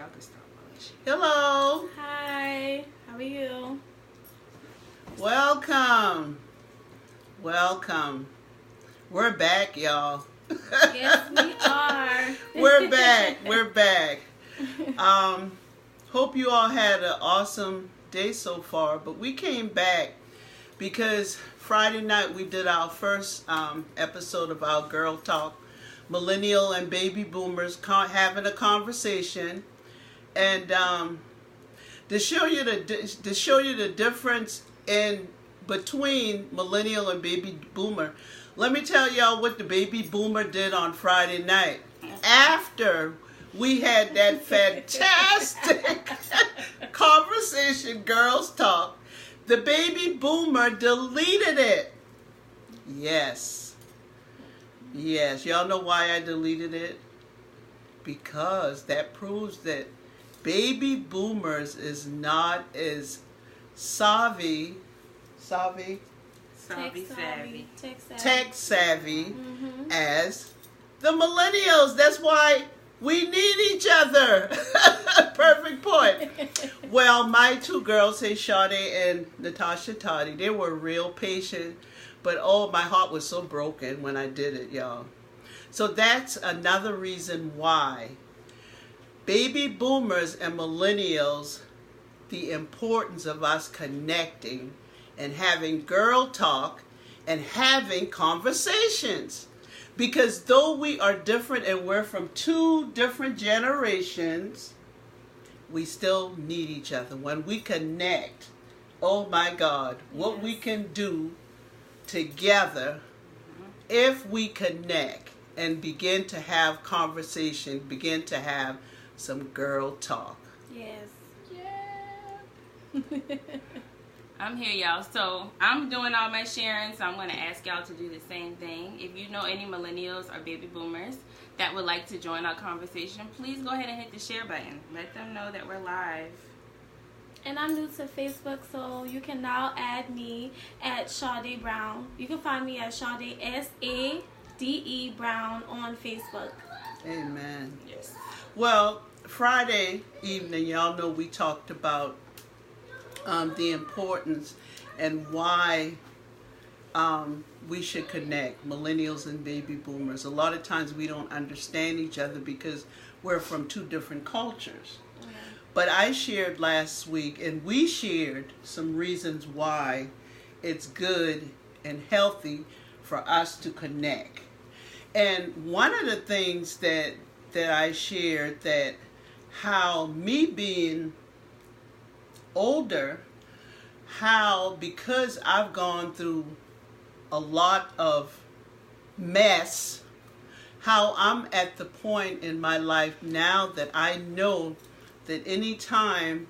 y'all can start. Hello. Hi. How are you? Welcome. Welcome. We're back, y'all. Yes, we are. We're back. We're back. Hope you all had an awesome day so far, but we came back because Friday night we did our first episode of our Girl Talk, Millennial and Baby Boomers having a conversation, and to show you the difference in between Millennial and Baby Boomer. Let me tell y'all what the Baby Boomer did on Friday night. After we had that fantastic conversation, Girls Talk, the Baby Boomer deleted it. Yes. Yes. Y'all know why I deleted it? Because that proves that Baby Boomers is not as savvy, tech savvy as the Millennials. That's why we need each other. Perfect point. Well, my two girls, Sade and Natasha, Tottie, they were real patient, but oh, my heart was so broken when I did it, y'all. So that's another reason why Baby Boomers and Millennials, the importance of us connecting and having girl talk and having conversations. Because though we are different and we're from two different generations, we still need each other. When we connect, oh my God, what we can do together if we connect and begin to have conversation, begin to have some girl talk. Yes. Yeah. I'm here, y'all. So I'm doing all my sharing, so I'm going to ask y'all to do the same thing. If you know any millennials or baby boomers that would like to join our conversation, please go ahead and hit the share button. Let them know that we're live. And I'm new to Facebook, so you can now add me at Sade Brown. You can find me at Sade, Sade Brown on Facebook. Amen. Yes. Well, Friday evening, y'all know we talked about the importance and why we should connect, millennials and baby boomers. A lot of times we don't understand each other because we're from two different cultures. Mm-hmm. But I shared last week, and we shared some reasons why it's good and healthy for us to connect. And one of the things that I shared, that how me being older, how because I've gone through a lot of mess, how I'm at the point in my life now that I know that anytime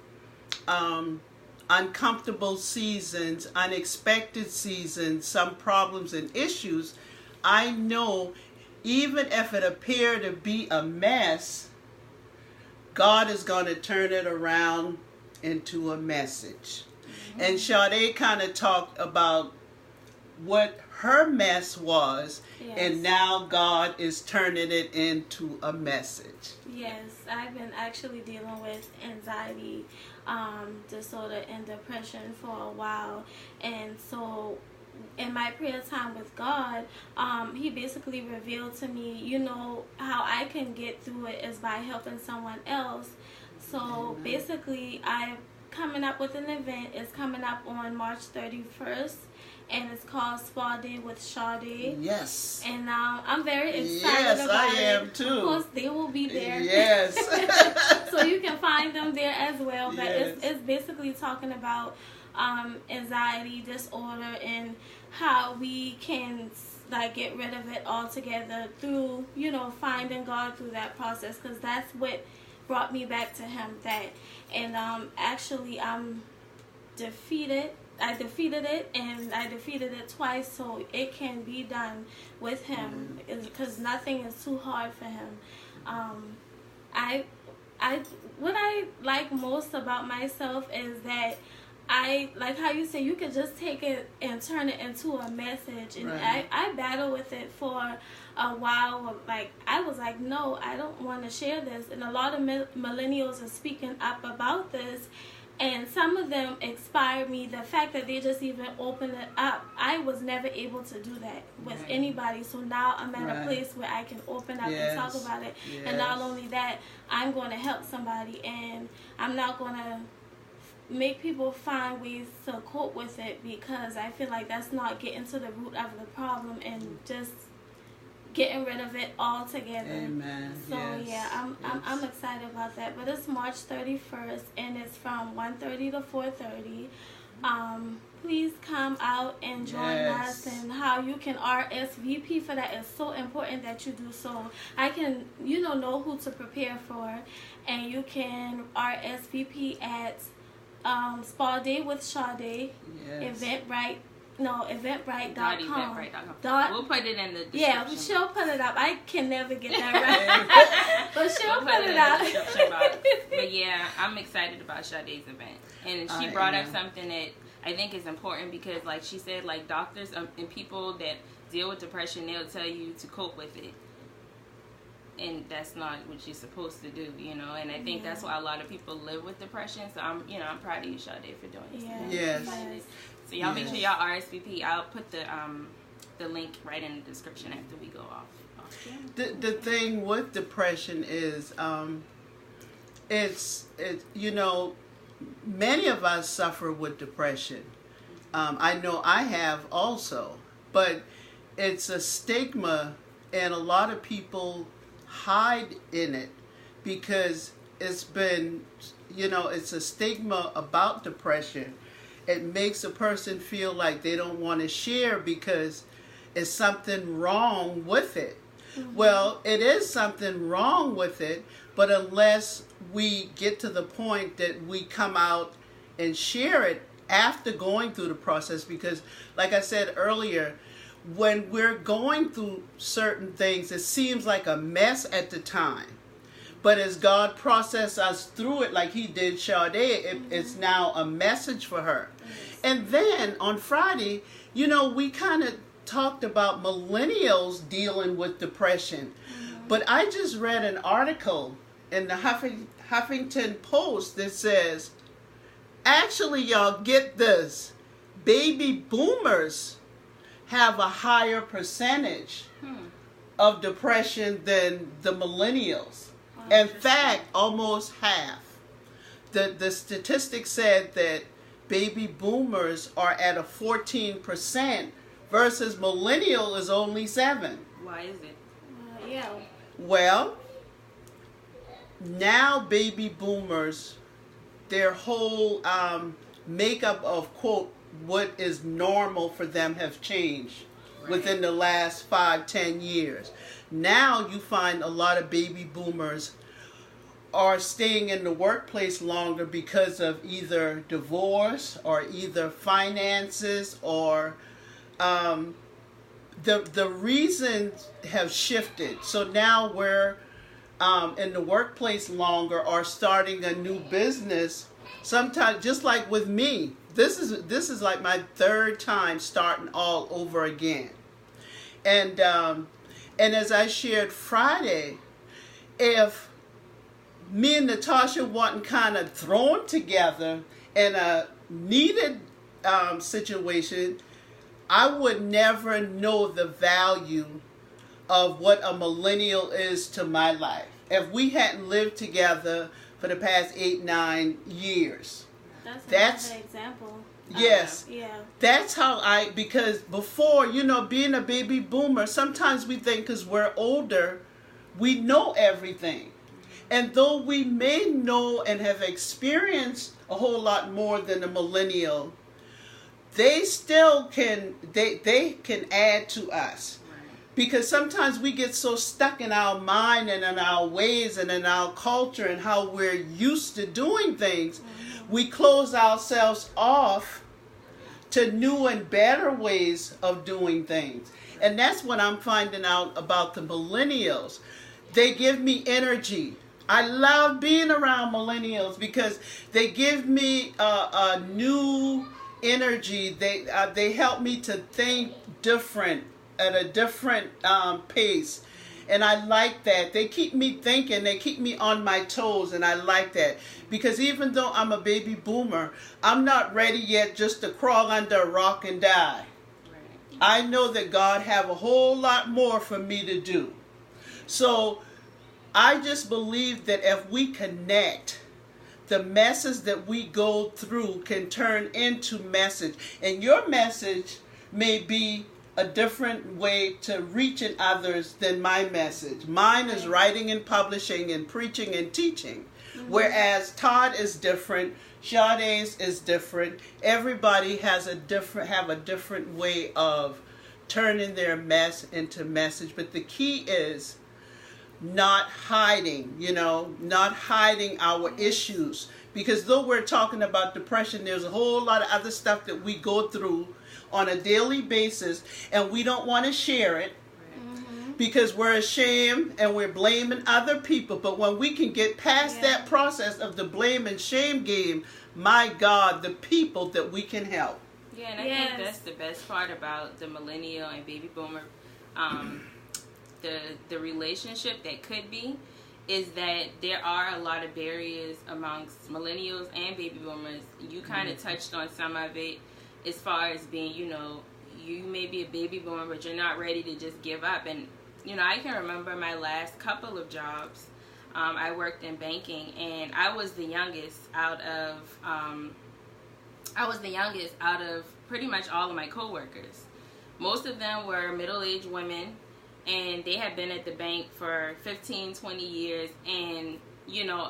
uncomfortable seasons, unexpected seasons, some problems and issues, I know even if it appear to be a mess, God is going to turn it around into a message. Mm-hmm. And Sade kind of talked about what her mess was, yes. And now God is turning it into a message. Yes, I've been actually dealing with anxiety disorder and depression for a while, and so in my prayer time with God, he basically revealed to me, you know, how I can get through it is by helping someone else. So basically, I'm coming up with an event. It's coming up on March 31st, and it's called Spa Day with Sade. Yes. And I'm very excited yes, about it. Yes, I am too. Of course, they will be there. Yes. So you can find them there as well. But yes. it's basically talking about anxiety disorder and how we can like get rid of it altogether through, you know, finding God through that process, because that's what brought me back to him. And actually I'm defeated. I defeated it, and I defeated it twice, so it can be done with him, because nothing is too hard for him. What I like most about myself is that I like how you say you could just take it and turn it into a message, and Right. I battled with it for a while. Like I was like, no, I don't want to share this, and a lot of millennials are speaking up about this, and some of them inspired me. The fact that they just even opened it up, I was never able to do that with Right. anybody. So now I'm at Right. a place where I can open up Yes. and talk about it, Yes. and not only that, I'm going to help somebody, and I'm not going to make people find ways to cope with it, because I feel like that's not getting to the root of the problem and just getting rid of it altogether. Amen. So Yes. yeah, I'm excited about that. But it's March 31st and it's from 1:30 to 4:30. Please come out and join Yes. us, and how you can RSVP for that is so important that you do, so I can know who to prepare for, and you can RSVP at Sade with Sade, Yes. Eventbrite.com. We'll put it in the description. Yeah, she'll put it up. I can never get that right. But she'll We'll put it in up. the description box. But yeah, I'm excited about Sade's event. And she brought up something that I think is important, because like she said, like doctors and people that deal with depression, they'll tell you to cope with it. And that's not what you're supposed to do, and I think that's why a lot of people live with depression. So I'm proud of you, Sade, for doing this. Yeah. Yes. So y'all make sure y'all RSVP. I'll put the link right in the description after we go off camera. The thing with depression is, it's many of us suffer with depression. I know I have also, but it's a stigma, and a lot of people hide in it because it's been, it's a stigma about depression. It makes a person feel like they don't want to share because it's something wrong with it. Mm-hmm. Well, it is something wrong with it, but unless we get to the point that we come out and share it after going through the process, because like I said earlier, when we're going through certain things, it seems like a mess at the time. But as God processes us through it, like He did Sade, it's now a message for her. And then on Friday, we kind of talked about millennials dealing with depression. But I just read an article in the Huffington Post that says, actually, y'all get this, baby boomers have a higher percentage of depression than the millennials. In fact, almost half. The statistics said that baby boomers are at a 14% versus millennial is only 7%. Why is it? Yeah. Well, now baby boomers, their whole makeup of, quote, what is normal for them have changed within the last 5-10 years. Now you find a lot of baby boomers are staying in the workplace longer because of either divorce or either finances, or the reasons have shifted. So now we're in the workplace longer or starting a new business. Sometimes, just like with me, this is like my 3rd time starting all over again. And as I shared Friday, if me and Natasha wasn't kind of thrown together in a needed situation, I would never know the value of what a millennial is to my life if we hadn't lived together for the past 8-9 years. That's an example. Yes. Yeah. That's how because before, being a baby boomer, sometimes we think because we're older, we know everything. And though we may know and have experienced a whole lot more than a millennial, they still can, they can add to us. Because sometimes we get so stuck in our mind and in our ways and in our culture and how we're used to doing things, we close ourselves off to new and better ways of doing things. And that's what I'm finding out about the millennials. They give me energy. I love being around millennials because they give me a new energy. They help me to think different at a different pace. And I like that. They keep me thinking. They keep me on my toes. And I like that. Because even though I'm a baby boomer, I'm not ready yet just to crawl under a rock and die. Right. I know that God have a whole lot more for me to do. So I just believe that if we connect, the message that we go through can turn into message. And your message may be a different way to reaching others than my message. Mine is writing and publishing and preaching and teaching. Mm-hmm. Whereas Todd is different, Sade's is different. Everybody has a different way of turning their mess into message. But the key is not hiding, not hiding our issues. Because though we're talking about depression, there's a whole lot of other stuff that we go through on a daily basis, and we don't want to share it because we're ashamed and we're blaming other people. But when we can get past that process of the blame and shame game, my God, the people that we can help. Yeah, and I think that's the best part about the millennial and baby boomer, the relationship that could be, is that there are a lot of barriers amongst millennials and baby boomers. You kind of touched on some of it. As far as being, you may be a baby boomer, but you're not ready to just give up. And, I can remember my last couple of jobs. I worked in banking, and I was the youngest out of pretty much all of my coworkers. Most of them were middle-aged women, and they had been at the bank for 15, 20 years. And,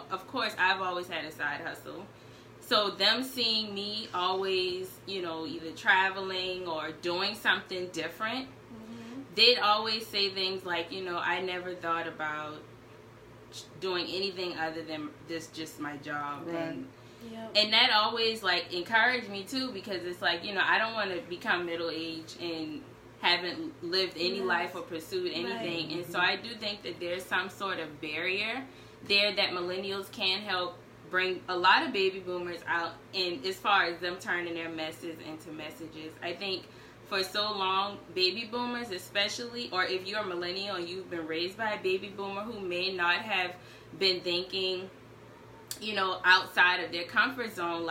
of course, I've always had a side hustle. So them seeing me always, either traveling or doing something different, they'd always say things like, I never thought about doing anything other than this, just my job. Right. And that always, encouraged me, too, because it's like, I don't want to become middle-aged and haven't lived any life or pursued anything. Right. And so I do think that there's some sort of barrier there that millennials can help bring a lot of baby boomers out in as far as them turning their messes into messages. I think for so long, baby boomers especially, or if you're a millennial and you've been raised by a baby boomer who may not have been thinking, outside of their comfort zone,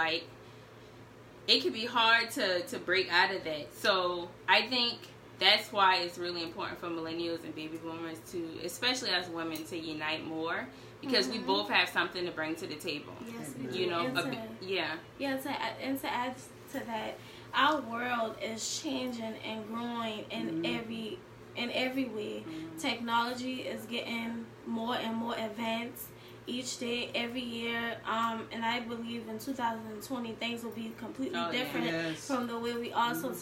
it can be hard to break out of that. So I think that's why it's really important for millennials and baby boomers to, especially as women, to unite more. Because we both have something to bring to the table. Yes, we do. And to add to that, our world is changing and growing in every way. Technology is getting more and more advanced each day, every year, and I believe in 2020 things will be completely different from the way we are. So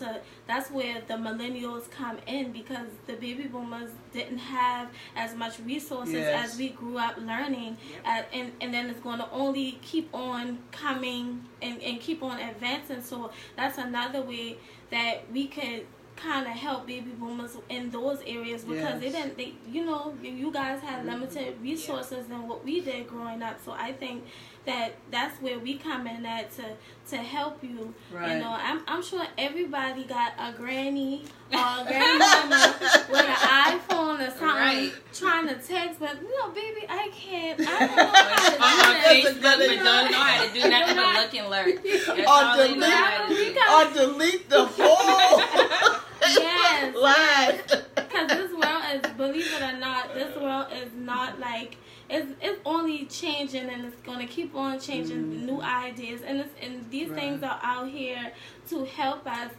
that's where the millennials come in, because the baby boomers didn't have as much resources as we grew up learning, and then it's going to only keep on coming and keep on advancing. So that's another way that we could kind of help baby boomers in those areas, because you guys had limited resources than what we did growing up. So I think that's where we come in at to help you. Right. I'm sure everybody got a granny or a grandmama with an iPhone or something trying to text, but baby, I don't know how to do that. Facebook, but don't know how to do nothing but look and learn. Or delete the whole Yes, because this world is, believe it or not, this world is not it's only changing, and it's gonna keep on changing. New ideas, and these things are out here to help us.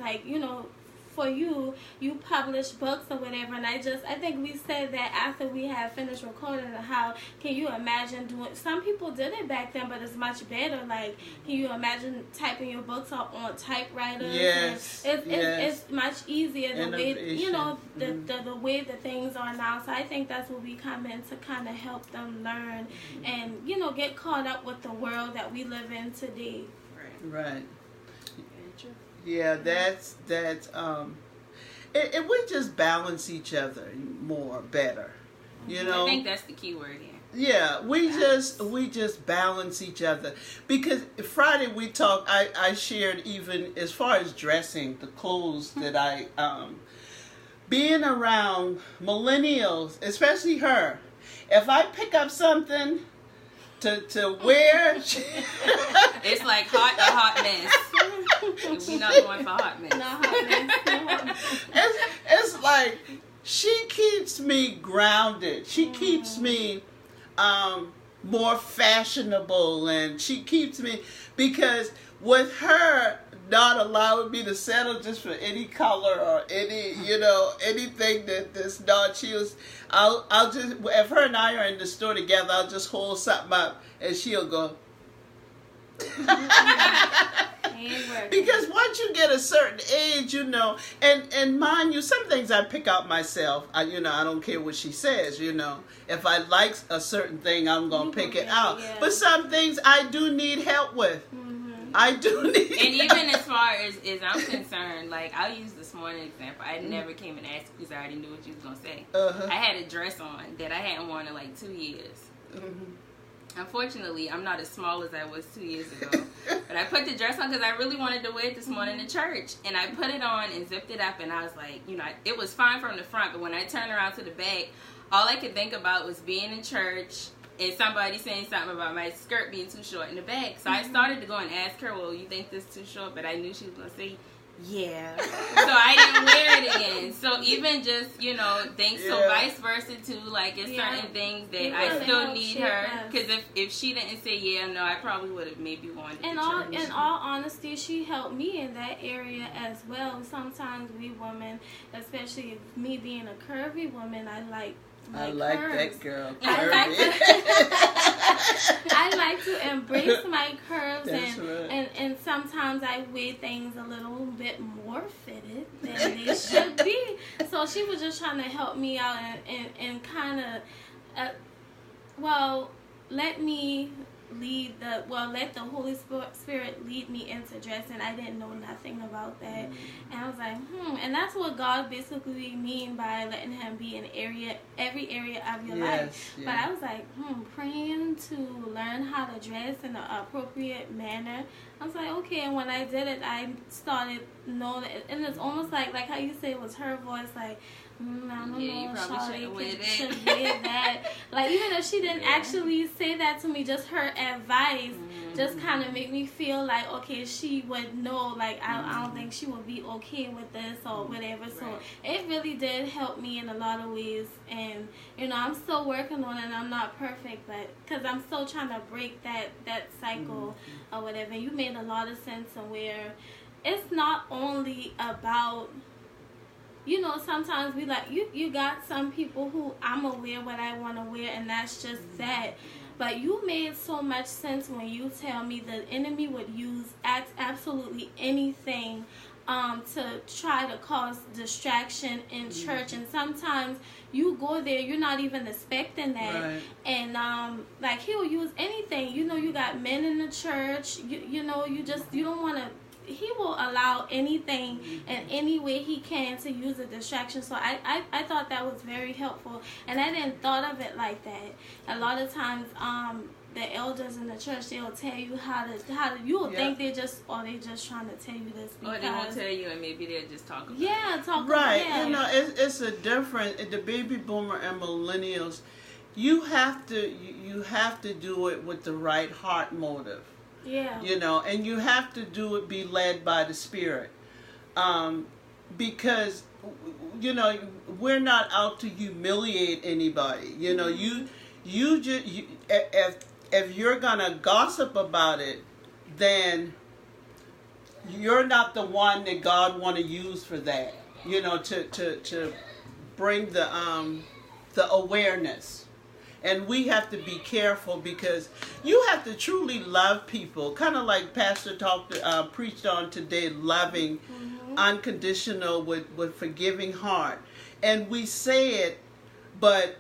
For you publish books or whatever, and I think we said that after we had finished recording, how can you imagine doing, some people did it back then, but it's much better. Can you imagine typing your books up on typewriters? Yes. It's much easier the way, the way that things are now. So I think that's where we come in to kind of help them learn and, get caught up with the world that we live in today. Right. Yeah, that's if we just balance each other better, I think that's the key word here. Yeah, we just balance each other, because Friday we talked. I shared, even as far as dressing, the clothes that I being around millennials, especially her. If I pick up something to wear, it's like a hot mess. We're not going for hot mess. No hot mess. It's like she keeps me grounded. She keeps me more fashionable, and she keeps me, because with her not allowing me to settle just for any color or any, anything that's not, I'll just, if her and I are in the store together, I'll just hold something up and she'll go. Because once you get a certain age, and mind you, some things I pick out myself. I don't care what she says. If I like a certain thing, I'm gonna pick it out. Yeah. But some things I do need help with. I do need. And even as far as I'm concerned, like, I'll use this morning example. I never came and asked because I already knew what you was gonna say. I had a dress on that I hadn't worn in like 2 years. Unfortunately, I'm not as small as I was 2 years ago. But I put the dress on because I really wanted to wear it this morning to church. And I put it on and zipped it up, and I was like, it was fine from the front, but when I turned around to the back, all I could think about was being in church and somebody saying something about my skirt being too short in the back. So I started to go and ask her, well, you think this is too short? But I knew she was going to say, yeah. So I didn't wear it again. So even just, things, so vice versa too, like, it's certain things that I still need her. Because if she didn't say yeah, no, I probably would have maybe wanted to change. In all honesty, she helped me in that area as well. Sometimes we women, especially me being a curvy woman, I like that girl. I like to embrace my curves, That's and sometimes I wear things a little bit more fitted than they should be. So she was just trying to help me out and kind of, let the Holy Spirit lead me into dressing. I didn't know nothing about that. And I was like, and that's what God basically mean by letting him be in every area of your life. But I was like, praying to learn how to dress in an appropriate manner. I was like, okay. And when I did it, I started knowing it. And it's almost like how you say it was her voice, like, I don't know, you probably should wear that. Like, even if she didn't actually say that to me, just her advice just kind of made me feel like, okay, she would know, like, I don't think she would be okay with this or whatever. So it really did help me in a lot of ways. And, I'm still working on it, and I'm not perfect, but because I'm still trying to break that cycle or whatever. And you made a lot of sense on where it's not only about, sometimes we like, you got some people who I'm gonna wear what I want to wear, and that's just that. But you made so much sense when you tell me the enemy would use absolutely anything to try to cause distraction in church. And sometimes you go there, you're not even expecting that. Right. And he'll use anything. You got men in the church, you don't want to. He will allow anything in any way he can to use a distraction. So I thought that was very helpful, and I didn't thought of it like that. A lot of times the elders in the church, they'll tell you how to you will think they're just trying to tell you this, or they won't tell you, and maybe they'll just talk about right. it. It's a different, the baby boomer and millennials, you have to do it with the right heart motive. Yeah. And you have to be led by the Spirit. Because, we're not out to humiliate anybody. If you're going to gossip about it, then you're not the one that God want to use for that, to bring the awareness. And we have to be careful, because you have to truly love people, kind of like Pastor preached on today, loving, unconditional, with forgiving heart. And we say it, but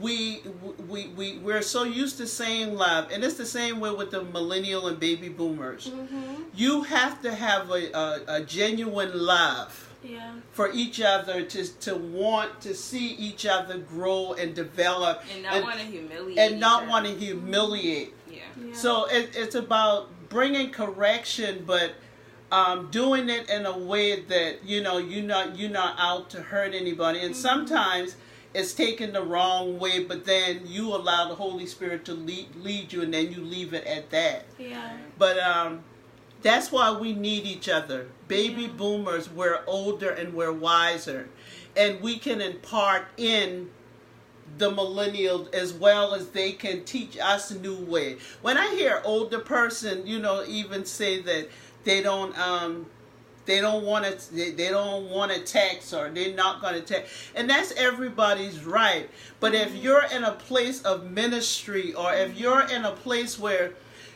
we're so used to saying love, and it's the same way with the millennial and baby boomers. You have to have a genuine love Yeah. For each other to want to see each other grow and develop, and not want to humiliate, and not want to humiliate. Yeah. So it's about bringing correction, but doing it in a way that you're not out to hurt anybody. And sometimes it's taken the wrong way, but then you allow the Holy Spirit to lead you, and then you leave it at that. Yeah. But that's why we need each other. Baby boomers, we're older and we're wiser, and we can impart in the millennials as well as they can teach us a new way. When I hear older person, even say that they don't want to text, or they're not going to text, and that's everybody's right. But if you're in a place of ministry, or if you're in a place where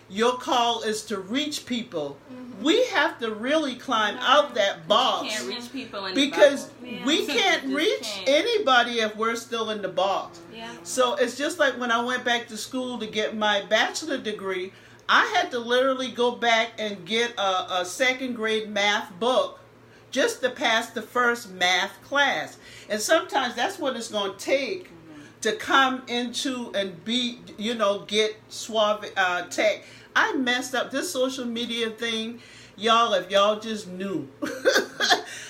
your call is to reach people, we have to really climb out that box. You can't reach people in because the bubble. we can't reach anybody if we're still in the box. Yeah. So it's just like when I went back to school to get my bachelor degree, I had to literally go back and get a second grade math book just to pass the first math class. And sometimes that's what it's going to take to come into and be, get suave tech. I messed up this social media thing. Y'all, if y'all just knew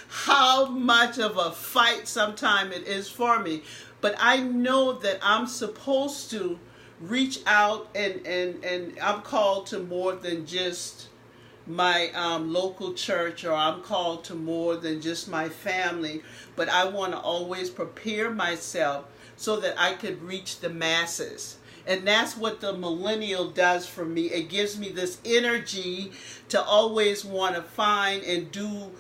how much of a fight sometimes it is for me. But I know that I'm supposed to reach out, and I'm called to more than just my local church, or I'm called to more than just my family. But I want to always prepare myself so that I could reach the masses. And that's what the millennial does for me. It gives me this energy to always want to find and do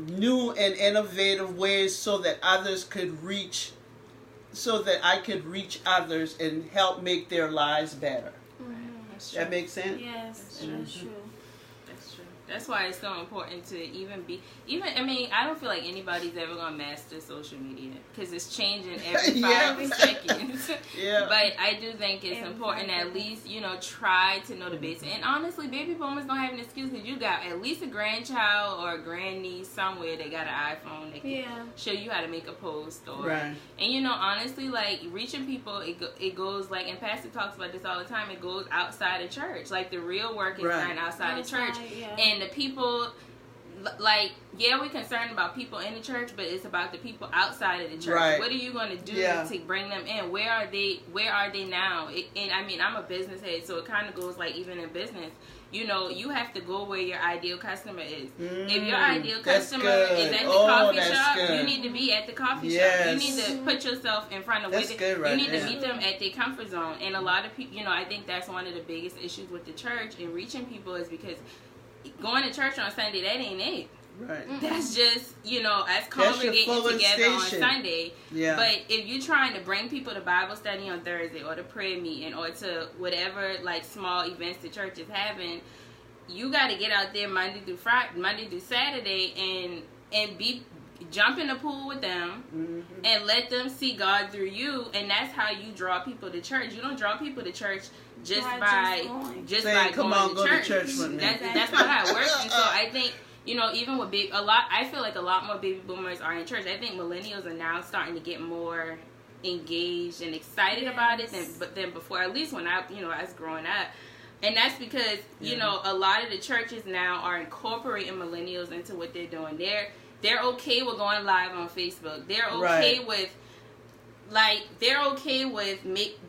new and innovative ways so that others could reach, so that I could reach others and help make their lives better. That makes sense? Yes, that's true. That's true. That's why it's so important to I don't feel like anybody's ever going to master social media, because it's changing every 5 seconds. But I do think it's important to at least, try to know the basics. And honestly, baby boomers don't have an excuse, because you got at least a grandchild or a grandniece somewhere that got an iPhone that can show you how to make a post. And honestly, like, reaching people, it goes, like, and Pastor talks about this all the time, it goes outside of church. Like, the real work is done outside of church. And the people, like, we're concerned about people in the church, but it's about the people outside of the church. What are you going to do to bring them in? Where are they now? I'm a business head, so it kind of goes, like, even in business, you have to go where your ideal customer is. If your ideal customer is at the coffee shop, you need to be at the coffee shop. You need to put yourself in front of where you need to meet them at their comfort zone. And a lot of people, I think that's one of the biggest issues with the church and reaching people, is because going to church on Sunday, that ain't it. That's just, us congregating together on Sunday. But if you're trying to bring people to Bible study on Thursday, or to prayer meeting, or to whatever, like, small events the church is having, you got to get out there Monday through Saturday and jump in the pool with them and let them see God through you. And that's how you draw people to church. You don't draw people to church just by going to church. With me. That's not how it works. And so I think, even with I feel like a lot more baby boomers are in church. I think millennials are now starting to get more engaged and excited about it than before. At least when I was growing up. And that's because, a lot of the churches now are incorporating millennials into what they're doing. They're okay with going live on Facebook. They're okay with, like,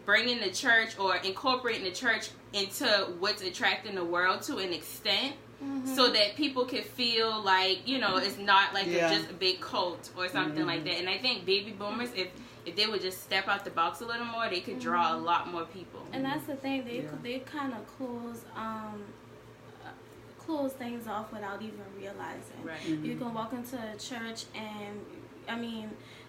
bringing the church or incorporating the church into what's attracting the world to an extent, so that people can feel like, it's not like it's just a big cult or something like that. And I think baby boomers, if they would just step out the box a little more, they could draw a lot more people. And that's the thing, they kind of close things off without even realizing. You can walk into a church and,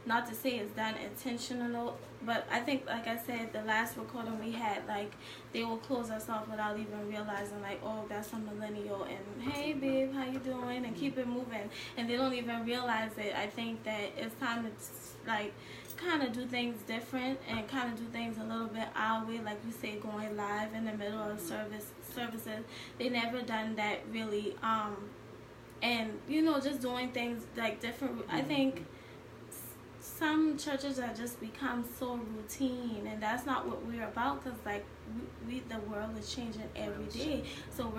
not to say it's done intentional, but I think, like I said, the last recording we had, like, they will close us off without even realizing, like, oh, that's a millennial, and hey, babe, how you doing, and keep it moving, and they don't even realize it. I think that it's time to, like, kind of do things different and kind of do things a little bit our way, like you say, going live in the middle of services. They never done that really and just doing things like different. I think some churches have just become so routine, and that's not what we're about, because like the world is changing every day, so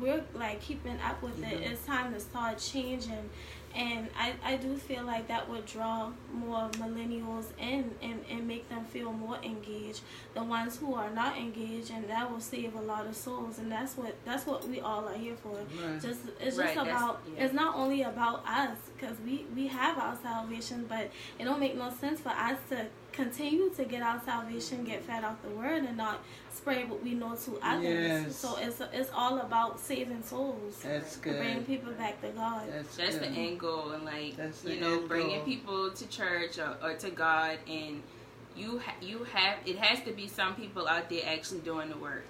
we're like keeping up with it. It's time to start changing, and I do feel like that would draw more millennials in and make them feel more engaged, the ones who are not engaged, and that will save a lot of souls. And that's what we all are here for. It's not only about us, because we have our salvation, but it don't make no sense for us to continue to get our salvation, get fed off the word, and not spread what we know to others. Yes. So it's all about saving souls. That's good. Bringing people back to God. That's the end goal, and like bringing people to church or to God, and it has to be some people out there actually doing the work.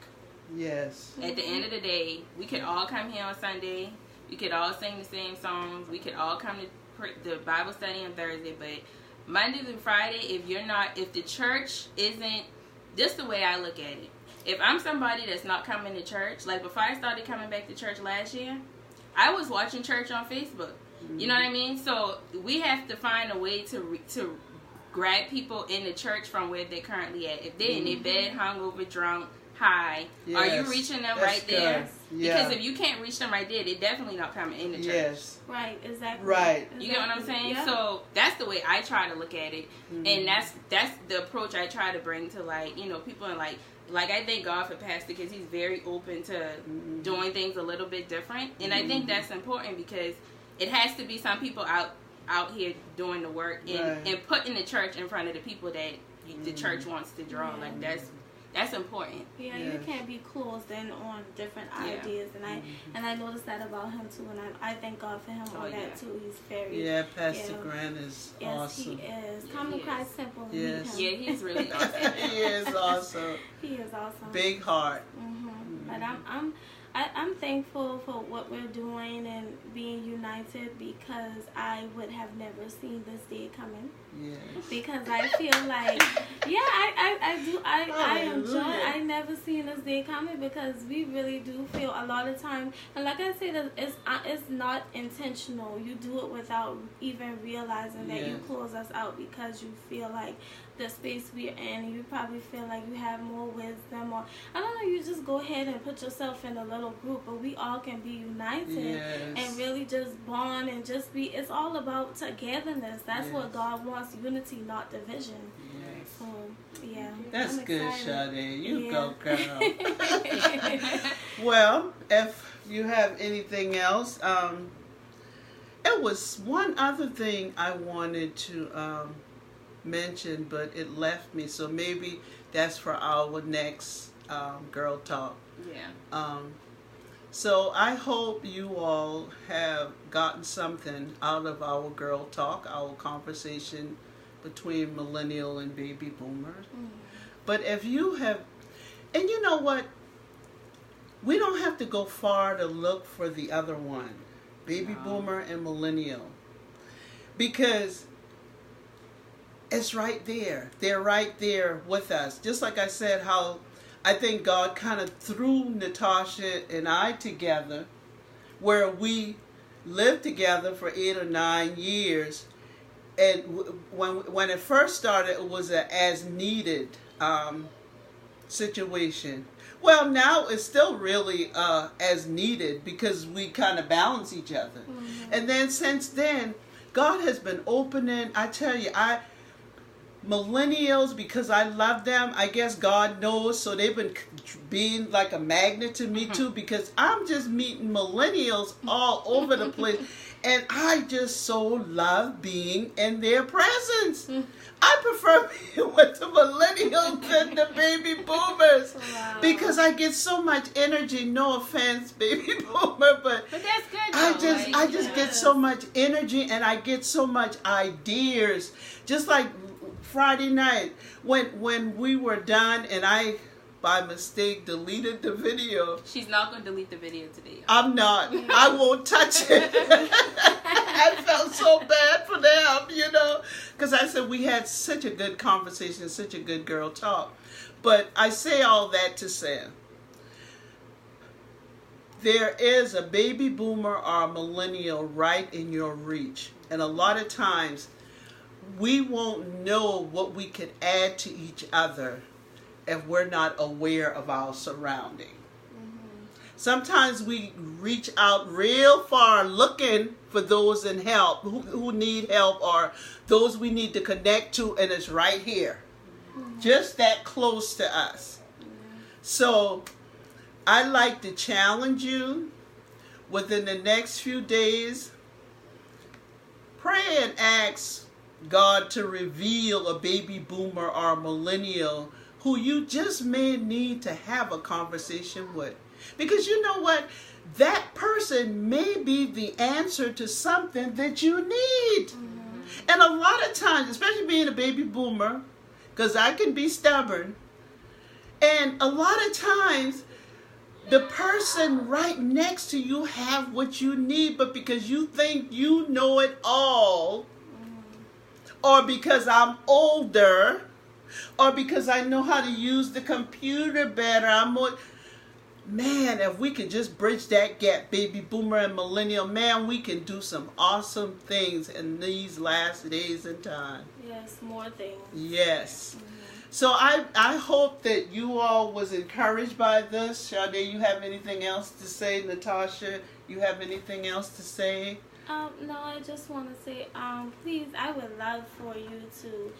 Yes. At the end of the day, we could all come here on Sunday. We could all sing the same songs. We could all come to the Bible study on Thursday, but Monday through Friday, if the church isn't, this is the way I look at it. If I'm somebody that's not coming to church, like before I started coming back to church last year, I was watching church on Facebook. You know what I mean? So we have to find a way to grab people in the church from where they're currently at. If they're in their bed, hungover, drunk, high, are you reaching them right there? Because if you can't reach them right there, they're definitely not coming in the church. Yes. Right, exactly. Right. You get what I'm saying? Yeah. So that's the way I try to look at it. And that's the approach I try to bring to people, and like I thank God for Pastor, because he's very open to doing things a little bit different. And I think that's important, because it has to be some people out here doing the work and putting the church in front of the people that the church wants to draw. Like that's important. Yeah, you can't be closed in on different ideas, and I noticed that about him too, and I thank God for him on that too. He's very Pastor Grant is awesome. Yes, he is. Come to Christ Temple. Yes. Yeah, he's really awesome. He is awesome. He is awesome. Big heart. But I'm thankful for what we're doing and being united, because I would have never seen this day coming. Yes. Because I feel like, I enjoy. I never seen this day coming, because we really do feel a lot of time, and like I said, it's not intentional. You do it without even realizing that you close us out, because you feel like the space we're in, you probably feel like you have more wisdom, or I don't know, you just go ahead and put yourself in a little group, but we all can be united and really just bond and just be, it's all about togetherness. That's what God wants, unity, not division. So that's good, Sade. You go, girl. Well, if you have anything else, it was one other thing I wanted to mention, but it left me, so maybe that's for our next girl talk. So I hope you all have gotten something out of our girl talk, our conversation between millennial and baby boomers. But if you have, and you know what, we don't have to go far to look for the other one, baby boomer and millennial, because it's right there. They're right there with us. Just like I said, how I think God kind of threw Natasha and I together, where we lived together for 8 or 9 years. And when it first started, it was an as-needed situation. Well, now it's still really as needed, because we kind of balance each other. And then since then, God has been opening. I tell you, millennials, because I love them, I guess God knows, so they've been being like a magnet to me too, because I'm just meeting millennials all over the place, and I just so love being in their presence. I prefer being with the millennials than the baby boomers, because I get so much energy. No offense, baby boomer, but that's good. I just get so much energy, and I get so much ideas. Just like Friday night when we were done, and I by mistake deleted the video. She's not going to delete the video today. I'm not. I won't touch it. I felt so bad for them, because I said we had such a good conversation, such a good girl talk. But I say all that to say, there is a baby boomer or a millennial right in your reach. And a lot of times, we won't know what we could add to each other if we're not aware of our surrounding. Sometimes we reach out real far looking for those in help, who need help, or those we need to connect to, and it's right here. Just that close to us. So I'd like to challenge you within the next few days. Pray and ask God to reveal a baby boomer or a millennial who you just may need to have a conversation with. Because you know what? That person may be the answer to something that you need. And a lot of times, especially being a baby boomer, because I can be stubborn, and a lot of times, the person right next to you have what you need, but because you think you know it all, or because I'm older, or because I know how to use the computer better, I'm more... Man, if we could just bridge that gap, baby boomer and millennial, man, we can do some awesome things in these last days and time. Yes, more things. Yes. So I hope that you all was encouraged by this. Sade, you have anything else to say? Natasha, you have anything else to say? No, I just want to say, please, I would love for you to,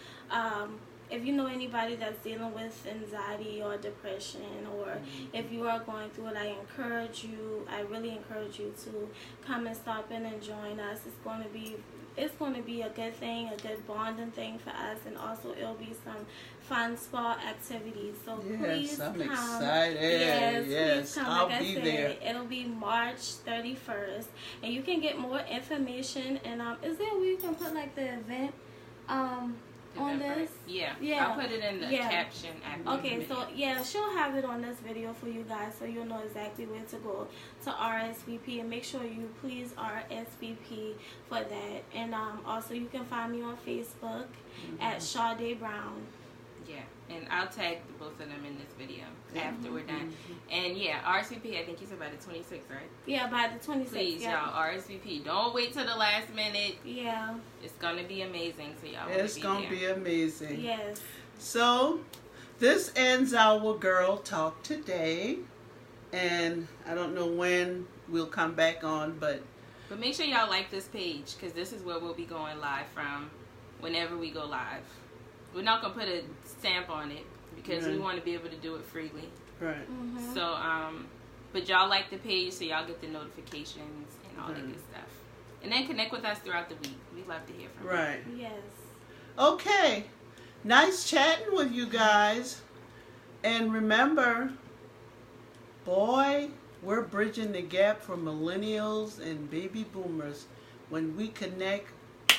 if you know anybody that's dealing with anxiety or depression, or if you are going through it, I really encourage you to come and stop in and join us. It's going to be a good thing, a good bonding thing for us, and also it'll be some fun spa activities. So please I'm come. excited. Yes, please come. I'll like be I said, there. It'll be March 31st, and you can get more information. And is there where you can put like the event on this? Yeah. I'll put it in the caption after. Okay, so she'll have it on this video for you guys, so you'll know exactly where to go to RSVP, and make sure you please RSVP for that. And also you can find me on Facebook at Sade Brown. Yeah, and I'll tag both of them in this video after we're done. And RSVP, I think you said by the 26th, right? Yeah, by the 26th. Please, y'all, RSVP. Don't wait till the last minute. Yeah. It's going to be amazing, so y'all It's going to be amazing. Yes. So, this ends our girl talk today. And I don't know when we'll come back on, but make sure y'all like this page, because this is where we'll be going live from whenever we go live. We're not going to put a stamp on it because we want to be able to do it freely. Right. So, but y'all like the page so y'all get the notifications and all that good stuff. And then connect with us throughout the week. We love to hear from you. Right. Yes. Okay. Nice chatting with you guys. And remember, boy, we're bridging the gap for millennials and baby boomers. When we connect,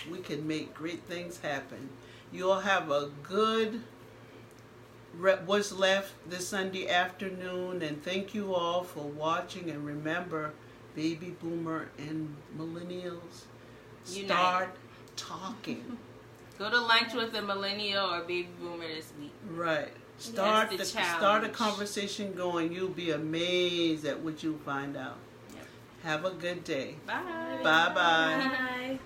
we can make great things happen. You all have a good what's left this Sunday afternoon, and thank you all for watching. And remember, baby boomer and millennials, start talking. Go to lunch with a millennial or baby boomer this week. Right. Start a conversation going. You'll be amazed at what you'll find out. Yep. Have a good day. Bye. Bye-bye. Bye.